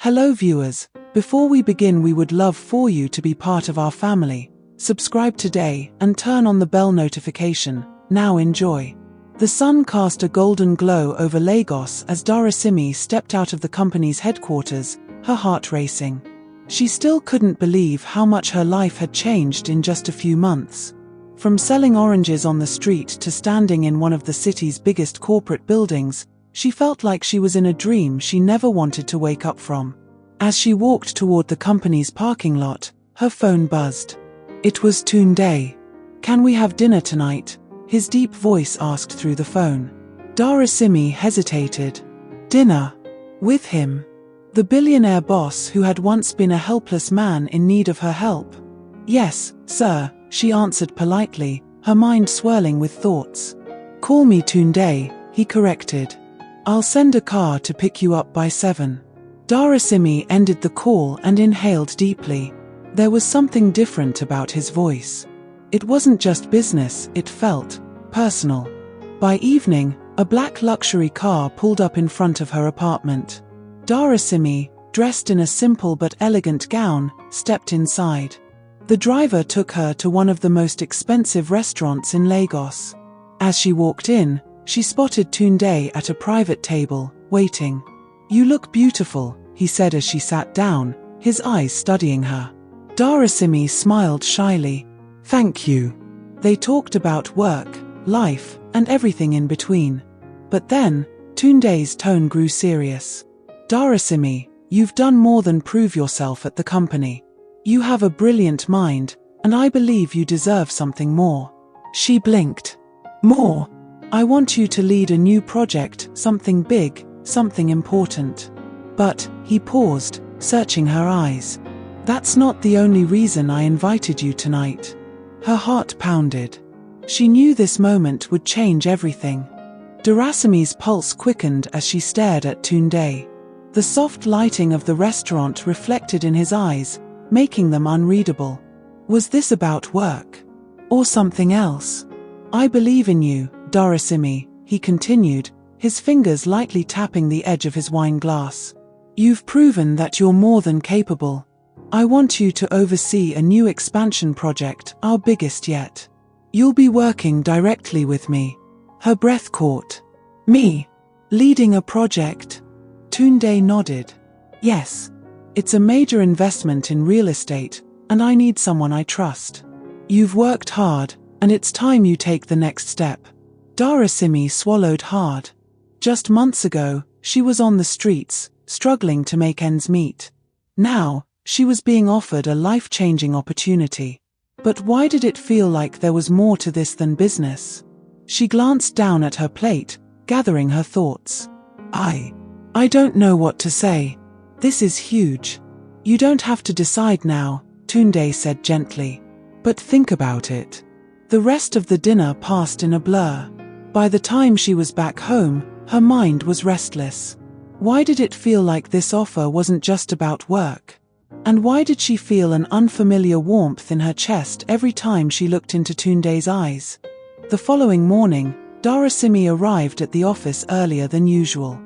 Hello viewers, before we begin we would love for you to be part of our family. Subscribe today and turn on the bell notification. Now enjoy. The sun cast a golden glow over Lagos as Darasimi stepped out of the company's headquarters, her heart racing. She still couldn't believe how much her life had changed in just a few months. From selling oranges on the street to standing in one of the city's biggest corporate buildings, she felt like she was in a dream she never wanted to wake up from. As she walked toward the company's parking lot, her phone buzzed. It was Tunde. "Can we have dinner tonight?" his deep voice asked through the phone. Darasimi hesitated. Dinner? With him? The billionaire boss who had once been a helpless man in need of her help? "Yes, sir," she answered politely, her mind swirling with thoughts. "Call me Tunde," he corrected. "I'll send a car to pick you up by 7. Darasimi ended the call and inhaled deeply. There was something different about his voice. It wasn't just business, it felt personal. By evening, a black luxury car pulled up in front of her apartment. Darasimi, dressed in a simple but elegant gown, stepped inside. The driver took her to one of the most expensive restaurants in Lagos. As she walked in, she spotted Tunde at a private table, waiting. "You look beautiful," he said as she sat down, his eyes studying her. Darasimi smiled shyly. "Thank you." They talked about work, life, and everything in between. But then, Tunde's tone grew serious. "Darasimi, you've done more than prove yourself at the company. You have a brilliant mind, and I believe you deserve something more." She blinked. "More? I want you to lead a new project, something big, something important." But, he paused, searching her eyes. "That's not the only reason I invited you tonight." Her heart pounded. She knew this moment would change everything. Darasimi's pulse quickened as she stared at Tunde. The soft lighting of the restaurant reflected in his eyes, making them unreadable. Was this about work? Or something else? "I believe in you, Darasimi," he continued, his fingers lightly tapping the edge of his wine glass. "You've proven that you're more than capable. I want you to oversee a new expansion project, our biggest yet. You'll be working directly with me." Her breath caught. "Me? Leading a project?" Tunde nodded. "Yes. It's a major investment in real estate, and I need someone I trust. You've worked hard, and it's time you take the next step." Darasimi swallowed hard. Just months ago, she was on the streets, struggling to make ends meet. Now, she was being offered a life-changing opportunity. But why did it feel like there was more to this than business? She glanced down at her plate, gathering her thoughts. I don't know what to say. This is huge. You don't have to decide now," Tunde said gently. "But think about it." The rest of the dinner passed in a blur. By the time she was back home, her mind was restless. Why did it feel like this offer wasn't just about work? And why did she feel an unfamiliar warmth in her chest every time she looked into Tunde's eyes? The following morning, Darasimi arrived at the office earlier than usual.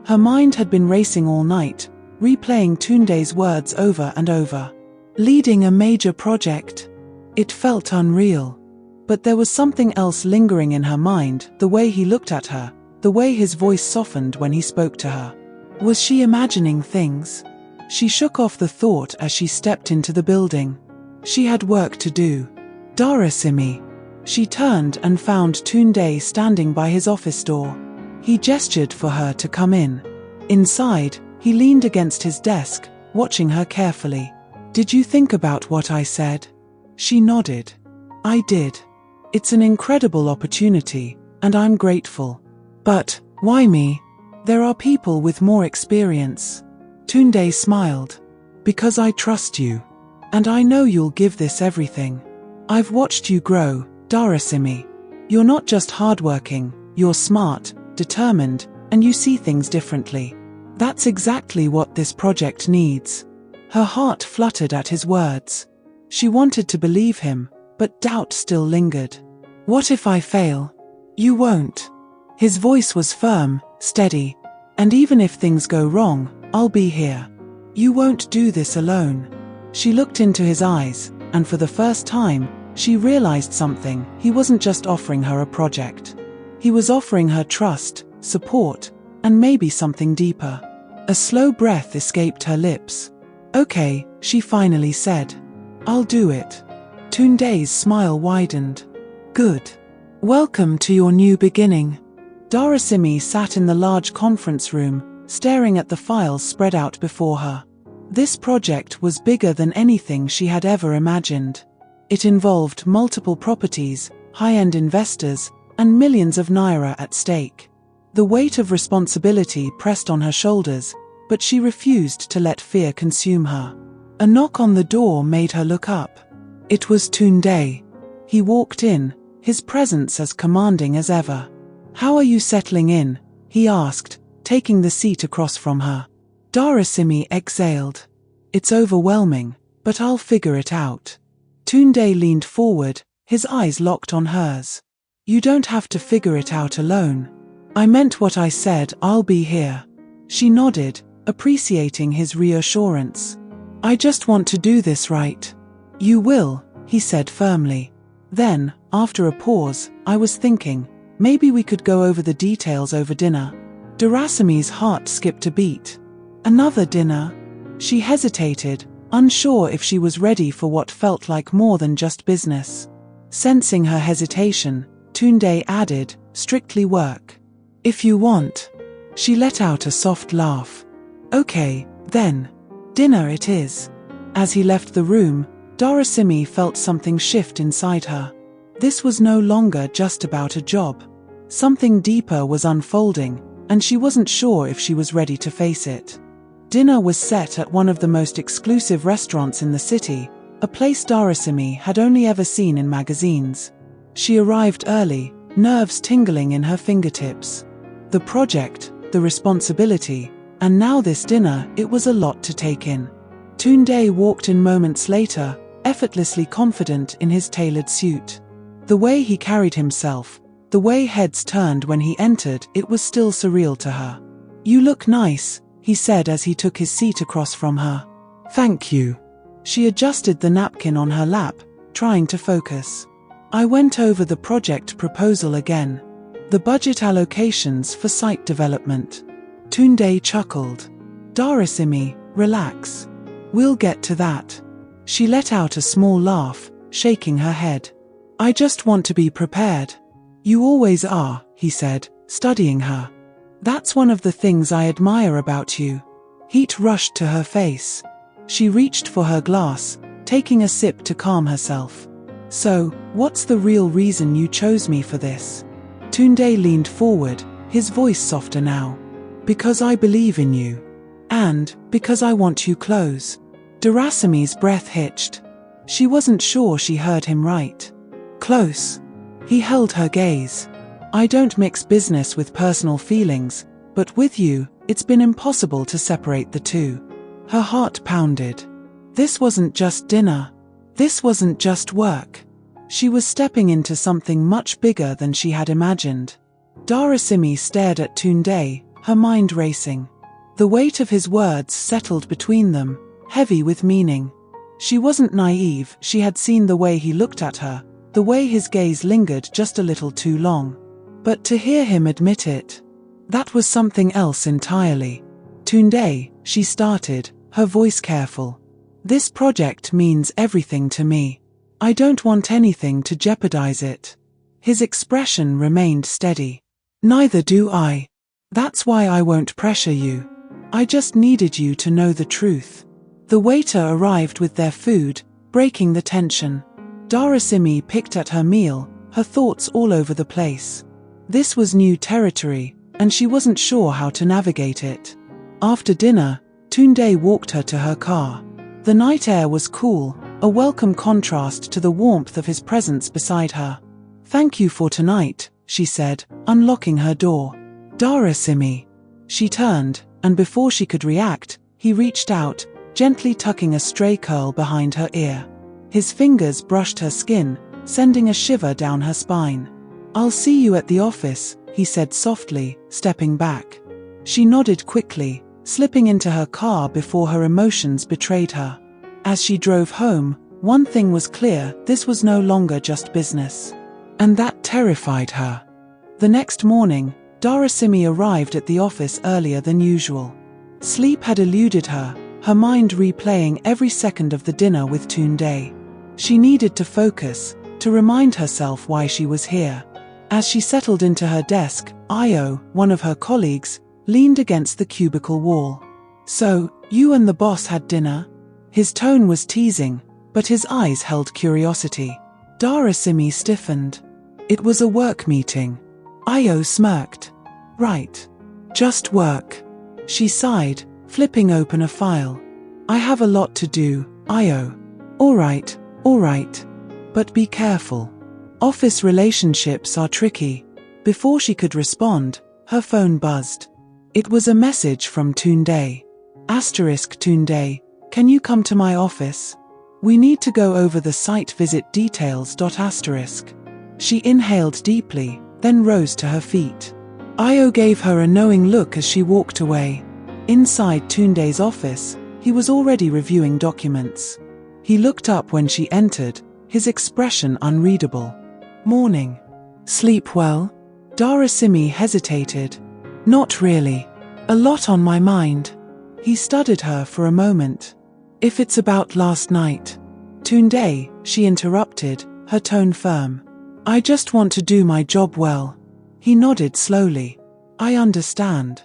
Her mind had been racing all night, replaying Tunde's words over and over. Leading a major project. It felt unreal. But there was something else lingering in her mind, the way he looked at her, the way his voice softened when he spoke to her. Was she imagining things? She shook off the thought as she stepped into the building. She had work to do. "Darasimi." She turned and found Tunde standing by his office door. He gestured for her to come in. Inside, he leaned against his desk, watching her carefully. "Did you think about what I said?" She nodded. "I did. It's an incredible opportunity, and I'm grateful. But, why me? There are people with more experience." Tunde smiled. "Because I trust you. And I know you'll give this everything. I've watched you grow, Darasimi. You're not just hardworking, you're smart, determined, and you see things differently. That's exactly what this project needs." Her heart fluttered at his words. She wanted to believe him, but doubt still lingered. "What if I fail?" "You won't." His voice was firm, steady. "And even if things go wrong, I'll be here. You won't do this alone. She looked into his eyes, and for the first time, she realized something. He wasn't just offering her a project. He was offering her trust, support, and maybe something deeper. A slow breath escaped her lips. Okay, she finally said. I'll do it. Tunde's smile widened. Good. Welcome to your new beginning. Darasimi sat in the large conference room, staring at the files spread out before her. This project was bigger than anything she had ever imagined. It involved multiple properties, high-end investors, and millions of naira at stake. The weight of responsibility pressed on her shoulders, but she refused to let fear consume her. A knock on the door made her look up. It was Tunde. He walked in, his presence as commanding as ever. How are you settling in? He asked, taking the seat across from her. Darasimi exhaled. It's overwhelming, but I'll figure it out. Tunde leaned forward, his eyes locked on hers. You don't have to figure it out alone. I meant what I said. I'll be here. She nodded, appreciating his reassurance. I just want to do this right. You will, he said firmly. Then, after a pause, I was thinking, maybe we could go over the details over dinner. Darasimi's heart skipped a beat. Another dinner? She hesitated, unsure if she was ready for what felt like more than just business. Sensing her hesitation, Tunde added, strictly work. If you want. She let out a soft laugh. Okay, then. Dinner it is. As he left the room, Darasimi felt something shift inside her. This was no longer just about a job. Something deeper was unfolding, and she wasn't sure if she was ready to face it. Dinner was set at one of the most exclusive restaurants in the city, a place Darasimi had only ever seen in magazines. She arrived early, nerves tingling in her fingertips. The project, the responsibility, and now this dinner, it was a lot to take in. Tunde walked in moments later, effortlessly confident in his tailored suit. The way he carried himself, the way heads turned when he entered, it was still surreal to her. You look nice, he said as he took his seat across from her. Thank you. She adjusted the napkin on her lap, trying to focus. I went over the project proposal again. The budget allocations for site development. Tunde chuckled. Darasimi, relax. We'll get to that. She let out a small laugh, shaking her head. I just want to be prepared. You always are, he said, studying her. That's one of the things I admire about you. Heat rushed to her face. She reached for her glass, taking a sip to calm herself. So, what's the real reason you chose me for this? Tunde leaned forward, his voice softer now. Because I believe in you. And, because I want you close. Darasimi's breath hitched. She wasn't sure she heard him right. Close. He held her gaze. I don't mix business with personal feelings, but with you, it's been impossible to separate the two. Her heart pounded. This wasn't just dinner. This wasn't just work. She was stepping into something much bigger than she had imagined. Darasimi stared at Tunde, her mind racing. The weight of his words settled between them, heavy with meaning. She wasn't naive, she had seen the way he looked at her, the way his gaze lingered just a little too long. But to hear him admit it, that was something else entirely. Tunde, she started, her voice careful. This project means everything to me. I don't want anything to jeopardize it. His expression remained steady. Neither do I. That's why I won't pressure you. I just needed you to know the truth. The waiter arrived with their food, breaking the tension. Darasimi picked at her meal, her thoughts all over the place. This was new territory, and she wasn't sure how to navigate it. After dinner, Tunde walked her to her car. The night air was cool, a welcome contrast to the warmth of his presence beside her. Thank you for tonight, she said, unlocking her door. Darasimi. She turned, and before she could react, he reached out, gently tucking a stray curl behind her ear. His fingers brushed her skin, sending a shiver down her spine. I'll see you at the office, he said softly, stepping back. She nodded quickly, slipping into her car before her emotions betrayed her. As she drove home, one thing was clear: this was no longer just business. And that terrified her. The next morning, Darasimi arrived at the office earlier than usual. Sleep had eluded her, her mind replaying every second of the dinner with Tunde. She needed to focus, to remind herself why she was here. As she settled into her desk, Io, one of her colleagues, leaned against the cubicle wall. "So, you and the boss had dinner?" His tone was teasing, but his eyes held curiosity. Darasimi stiffened. "It was a work meeting." Io smirked. "Right. Just work." She sighed, flipping open a file. "I have a lot to do, Io." All right. But be careful. Office relationships are tricky." Before she could respond, her phone buzzed. It was a message from Tunde. *Tunde, can you come to my office? We need to go over the site visit details. She inhaled deeply, then rose to her feet. Io gave her a knowing look as she walked away. Inside Tunde's office, he was already reviewing documents. He looked up when she entered, his expression unreadable. "Morning. Sleep well?" Darasimi hesitated. "Not really. A lot on my mind." He studied her for a moment. "If it's about last night." "Tunde," she interrupted, her tone firm. "I just want to do my job well." He nodded slowly. "I understand.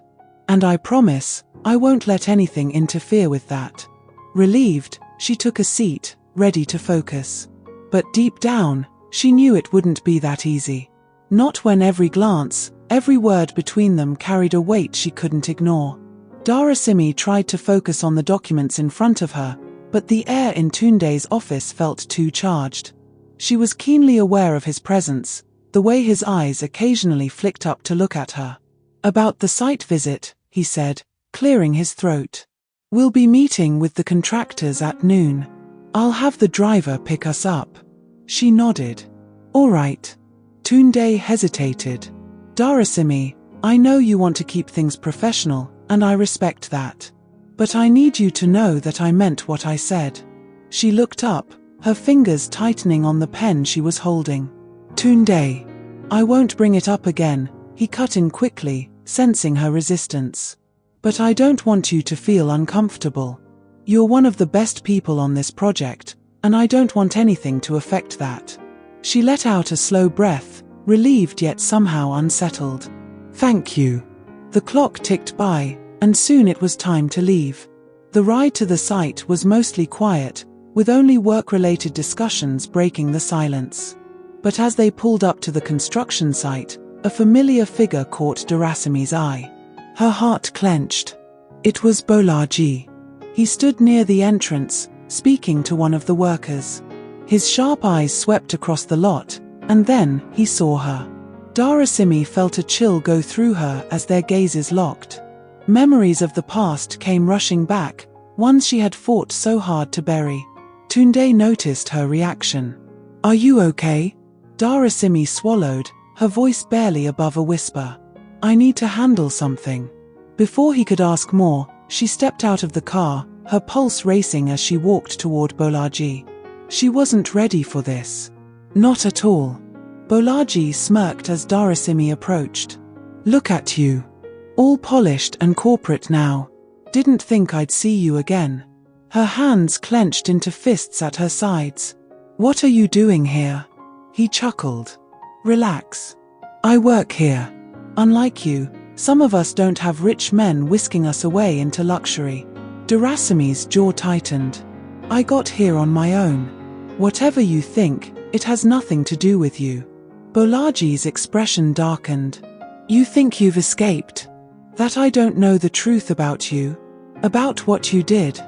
And I promise, I won't let anything interfere with that." Relieved, she took a seat, ready to focus. But deep down, she knew it wouldn't be that easy. Not when every glance, every word between them carried a weight she couldn't ignore. Darasimi tried to focus on the documents in front of her, but the air in Tunde's office felt too charged. She was keenly aware of his presence, the way his eyes occasionally flicked up to look at her. "About the site visit," he said, clearing his throat. "We'll be meeting with the contractors at noon. I'll have the driver pick us up." She nodded. "All right." Tunde hesitated. "Darasimi, I know you want to keep things professional, and I respect that. But I need you to know that I meant what I said." She looked up, her fingers tightening on the pen she was holding. "Tunde, I won't bring it up again," he cut in quickly, sensing her resistance. "But I don't want you to feel uncomfortable. You're one of the best people on this project, and I don't want anything to affect that." She let out a slow breath, relieved yet somehow unsettled. "Thank you." The clock ticked by, and soon it was time to leave. The ride to the site was mostly quiet, with only work-related discussions breaking the silence. But as they pulled up to the construction site, a familiar figure caught Darasimi's eye. Her heart clenched. It was Bolaji. He stood near the entrance, speaking to one of the workers. His sharp eyes swept across the lot, and then he saw her. Darasimi felt a chill go through her as their gazes locked. Memories of the past came rushing back, ones she had fought so hard to bury. Tunde noticed her reaction. "Are you okay?" Darasimi swallowed, her voice barely above a whisper. "I need to handle something." Before he could ask more, she stepped out of the car, her pulse racing as she walked toward Bolaji. She wasn't ready for this. Not at all. Bolaji smirked as Darasimi approached. "Look at you. All polished and corporate now. Didn't think I'd see you again." Her hands clenched into fists at her sides. "What are you doing here?" He chuckled. "Relax. I work here. Unlike you, some of us don't have rich men whisking us away into luxury." Darasimi's jaw tightened. "I got here on my own. Whatever you think, it has nothing to do with you." Bolaji's expression darkened. "You think you've escaped? That I don't know the truth about you? About what you did?"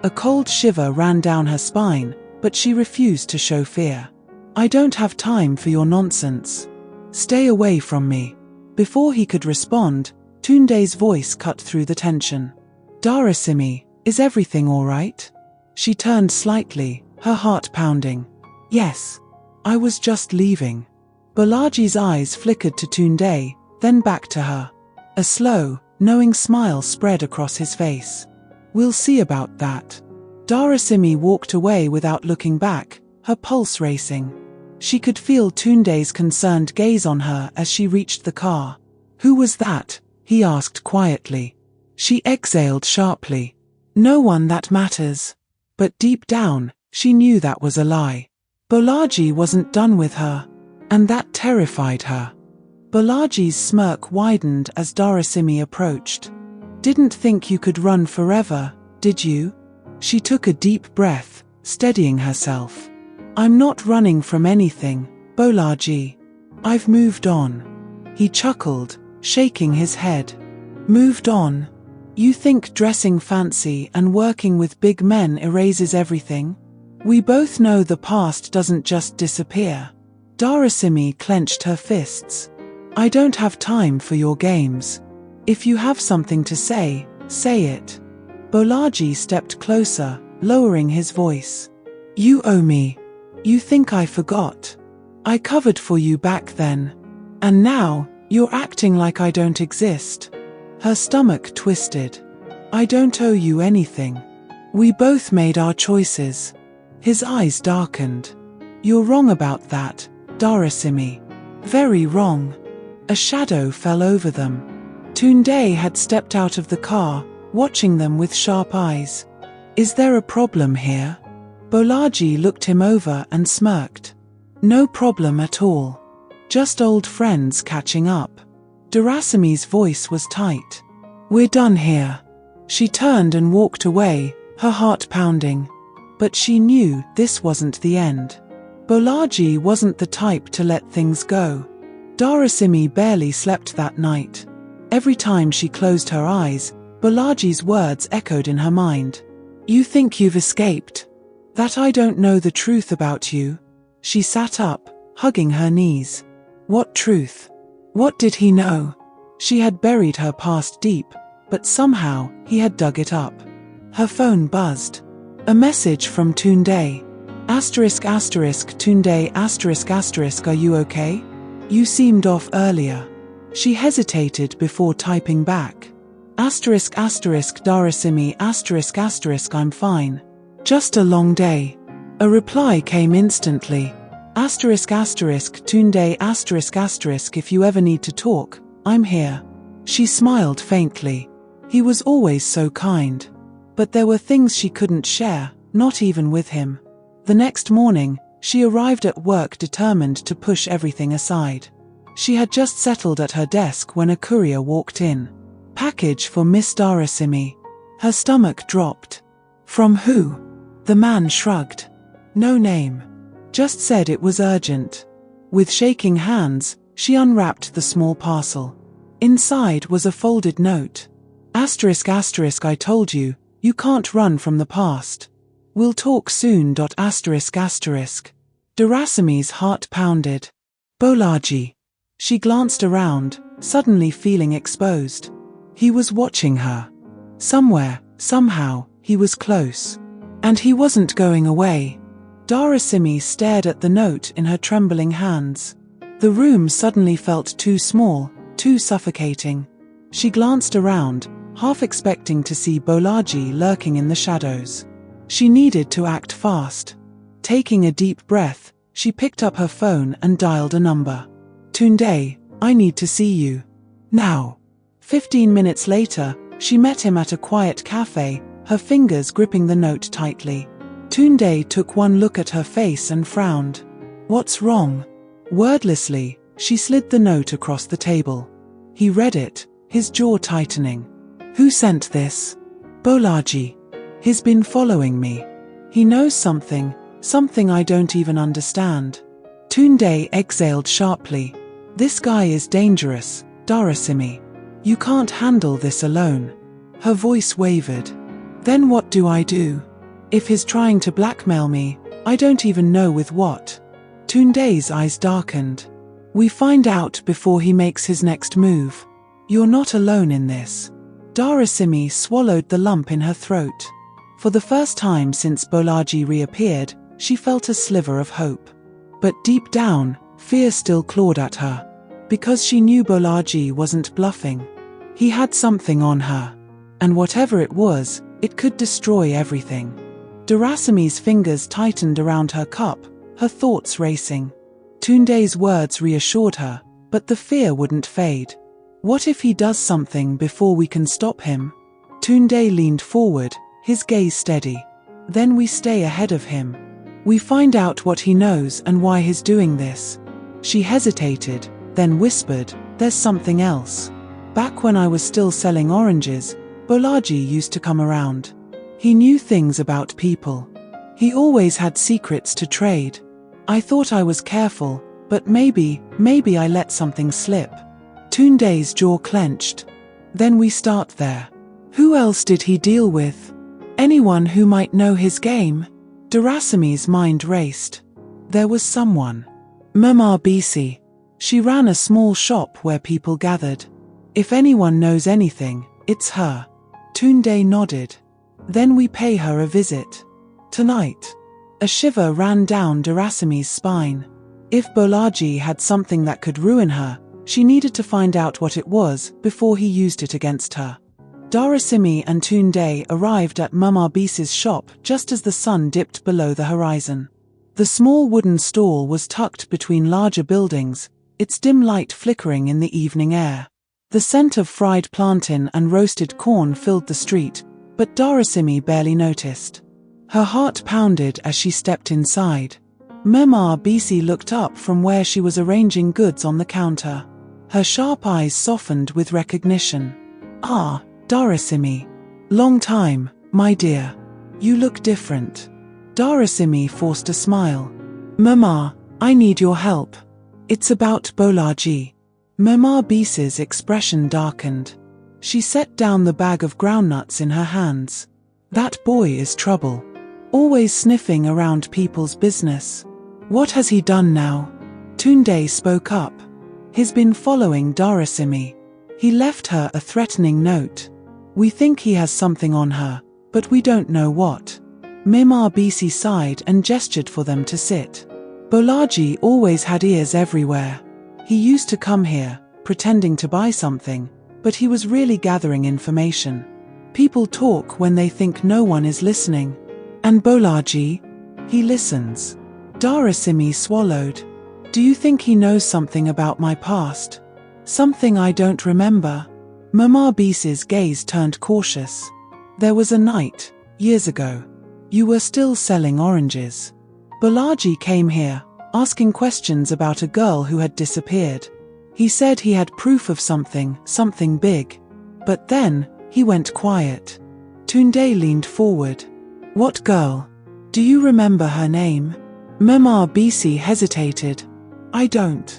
A cold shiver ran down her spine, but she refused to show fear. "I don't have time for your nonsense. Stay away from me." Before he could respond, Tunde's voice cut through the tension. "Darasimi, is everything all right?" She turned slightly, her heart pounding. "Yes. I was just leaving." Bolaji's eyes flickered to Tunde, then back to her. A slow, knowing smile spread across his face. We'll see about that. Darasimi walked away without looking back, her pulse racing. She could feel Tunde's concerned gaze on her as she reached the car. Who was that? He asked quietly. She exhaled sharply. No one that matters. But deep down, she knew that was a lie. Bolaji wasn't done with her. And that terrified her. Bolaji's smirk widened as Darasimi approached. Didn't think you could run forever, did you? She took a deep breath, steadying herself. I'm not running from anything, Bolaji. I've moved on. He chuckled, shaking his head. Moved on? You think dressing fancy and working with big men erases everything? We both know the past doesn't just disappear. Darasimi clenched her fists. I don't have time for your games. If you have something to say, say it. Bolaji stepped closer, lowering his voice. You owe me. You think I forgot? I covered for you back then. And now, you're acting like I don't exist. Her stomach twisted. I don't owe you anything. We both made our choices. His eyes darkened. You're wrong about that, Darasimi. Very wrong. A shadow fell over them. Tunde had stepped out of the car, watching them with sharp eyes. Is there a problem here? Bolaji looked him over and smirked. No problem at all. Just old friends catching up. Darasimi's voice was tight. We're done here. She turned and walked away, her heart pounding. But she knew this wasn't the end. Bolaji wasn't the type to let things go. Darasimi barely slept that night. Every time she closed her eyes, Bolaji's words echoed in her mind. You think you've escaped? That I don't know the truth about you? She sat up, hugging her knees. What truth? What did he know? She had buried her past deep, but somehow he had dug it up. Her phone buzzed. A message from Tunde. Tunde ***, are you okay? You seemed off earlier. She hesitated before typing back. Darasimi ***, I'm fine. Just a long day. A reply came instantly. Tunde ***, if you ever need to talk, I'm here. She smiled faintly. He was always so kind. But there were things she couldn't share, not even with him. The next morning, she arrived at work determined to push everything aside. She had just settled at her desk when a courier walked in. Package for Miss Darasimi. Her stomach dropped. From who? The man shrugged. No name. Just said it was urgent. With shaking hands, she unwrapped the small parcel. Inside was a folded note. ***, I told you, you can't run from the past. We'll talk soon. ***. Darasimi's heart pounded. Bolaji. She glanced around, suddenly feeling exposed. He was watching her. Somewhere, somehow, he was close. And he wasn't going away. Darasimi stared at the note in her trembling hands. The room suddenly felt too small, too suffocating. She glanced around, half expecting to see Bolaji lurking in the shadows. She needed to act fast. Taking a deep breath, she picked up her phone and dialed a number. Tunde, I need to see you. Now. 15 minutes later, she met him at a quiet cafe, her fingers gripping the note tightly. Tunde took one look at her face and frowned. What's wrong? Wordlessly, she slid the note across the table. He read it, his jaw tightening. Who sent this? Bolaji. He's been following me. He knows something I don't even understand. Tunde exhaled sharply. This guy is dangerous, Darasimi. You can't handle this alone. Her voice wavered. Then what do I do? If he's trying to blackmail me, I don't even know with what. Tunde's eyes darkened. We find out before he makes his next move. You're not alone in this. Darasimi swallowed the lump in her throat. For the first time since Bolaji reappeared, she felt a sliver of hope. But deep down, fear still clawed at her. Because she knew Bolaji wasn't bluffing. He had something on her. And whatever it was, it could destroy everything. Dorasimi's fingers tightened around her cup, her thoughts racing. Tunde's words reassured her, but the fear wouldn't fade. What if he does something before we can stop him? Tunde leaned forward, his gaze steady. Then we stay ahead of him. We find out what he knows and why he's doing this. She hesitated, then whispered, "There's something else. Back when I was still selling oranges, Bolaji used to come around. He knew things about people. He always had secrets to trade. I thought I was careful, but maybe I let something slip." Tunde's jaw clenched. "Then we start there. Who else did he deal with? Anyone who might know his game?" Dorasimi's mind raced. There was someone. Mama Bisi. She ran a small shop where people gathered. If anyone knows anything, it's her. Tunde nodded. "Then we pay her a visit. Tonight." A shiver ran down Dorasimi's spine. If Bolaji had something that could ruin her, she needed to find out what it was before he used it against her. Dorasimi and Tunde arrived at Mama Bisi's shop just as the sun dipped below the horizon. The small wooden stall was tucked between larger buildings, its dim light flickering in the evening air. The scent of fried plantain and roasted corn filled the street, but Dorasimi barely noticed. Her heart pounded as she stepped inside. Mama Bisi looked up from where she was arranging goods on the counter. Her sharp eyes softened with recognition. "Ah, Dorasimi. Long time, my dear. You look different." Dorasimi forced a smile. "Mama, I need your help. It's about Bolaji." Mama Bisi's expression darkened. She set down the bag of groundnuts in her hands. "That boy is trouble. Always sniffing around people's business." "What has he done now?" Tunde spoke up. "He's been following Dorasimi. He left her a threatening note. We think he has something on her, but we don't know what." Mama Bisi sighed and gestured for them to sit. "Bolaji always had ears everywhere. He used to come here, pretending to buy something, but he was really gathering information. People talk when they think no one is listening. And Bolaji? He listens." Dorasimi swallowed. "Do you think he knows something about my past? Something I don't remember?" Mama Bisi's gaze turned cautious. "There was a night, years ago. You were still selling oranges. Bolaji came here, asking questions about a girl who had disappeared. He said he had proof of something big. But then, he went quiet." Tunde leaned forward. "What girl? Do you remember her name?" Mama Bisi hesitated. "I don't.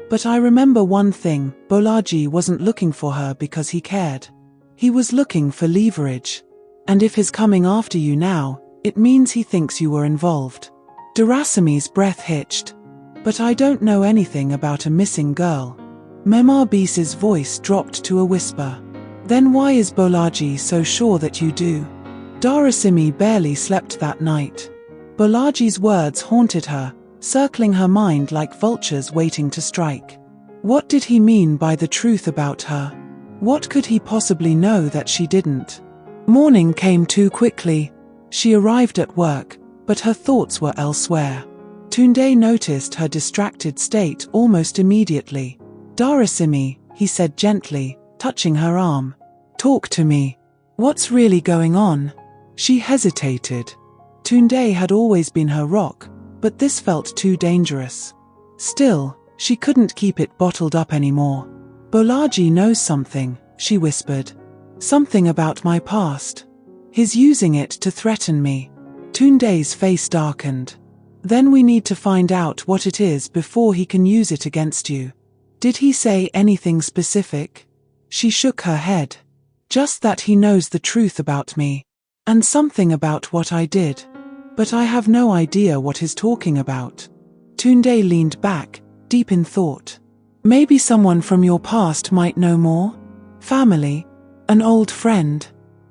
But I remember one thing, Bolaji wasn't looking for her because he cared. He was looking for leverage. And if he's coming after you now, it means he thinks you were involved." Dorasimi's breath hitched. "But I don't know anything about a missing girl." Mama Bisi's voice dropped to a whisper. "Then why is Bolaji so sure that you do?" Dorasimi barely slept that night. Bolaji's words haunted her, circling her mind like vultures waiting to strike. What did he mean by the truth about her? What could he possibly know that she didn't? Morning came too quickly. She arrived at work, but her thoughts were elsewhere. Tunde noticed her distracted state almost immediately. "Dorasimi," he said gently, touching her arm. "Talk to me. What's really going on?" She hesitated. Tunde had always been her rock, but this felt too dangerous. Still, she couldn't keep it bottled up anymore. "Bolaji knows something," she whispered. "Something about my past. He's using it to threaten me." Tunde's face darkened. "Then we need to find out what it is before he can use it against you." "Did he say anything specific?" She shook her head. "Just that he knows the truth about me. And something about what I did. But I have no idea what he's talking about." Tunde leaned back, deep in thought. "Maybe someone from your past might know more? Family? An old friend?"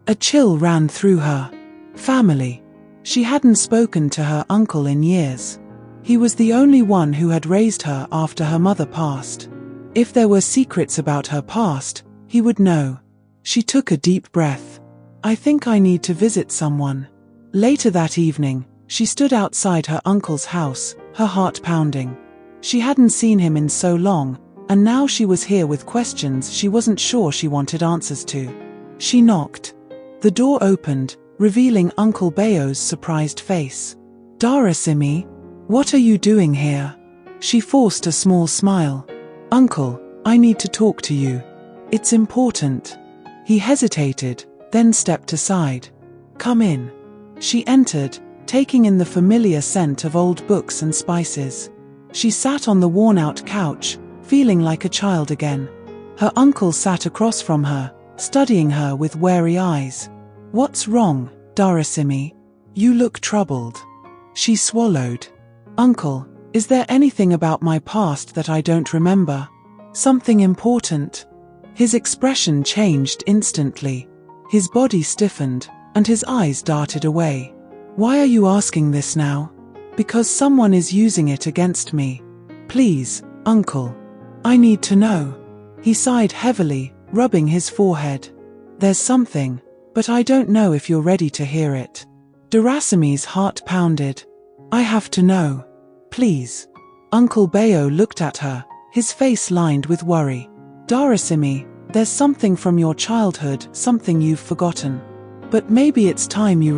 A chill ran through her. Family. She hadn't spoken to her uncle in years. He was the only one who had raised her after her mother passed. If there were secrets about her past, He would know. She took a deep breath. I think I need to visit someone. Later that evening, she stood outside her uncle's house, her heart pounding. She hadn't seen him in so long, and now she was here with questions she wasn't sure she wanted answers to. She knocked. The door opened, revealing Uncle Bayo's surprised face. Darasimi, what are you doing here? She forced a small smile. Uncle, I need to talk to you. It's important. He hesitated, then stepped aside. Come in. She entered, taking in the familiar scent of old books and spices. She sat on the worn-out couch, feeling like a child again. Her uncle sat across from her, studying her with wary eyes. What's wrong, Darasimi? You look troubled. She swallowed. Uncle, is there anything about my past that I don't remember? Something important? His expression changed instantly. His body stiffened, and his eyes darted away. Why are you asking this now? Because someone is using it against me. Please, Uncle. I need to know. He sighed heavily, rubbing his forehead. There's something, but I don't know if you're ready to hear it. Darasimi's heart pounded. I have to know. Please. Uncle Bayo looked at her, his face lined with worry. Darasimi, there's something from your childhood, something you've forgotten. But maybe it's time you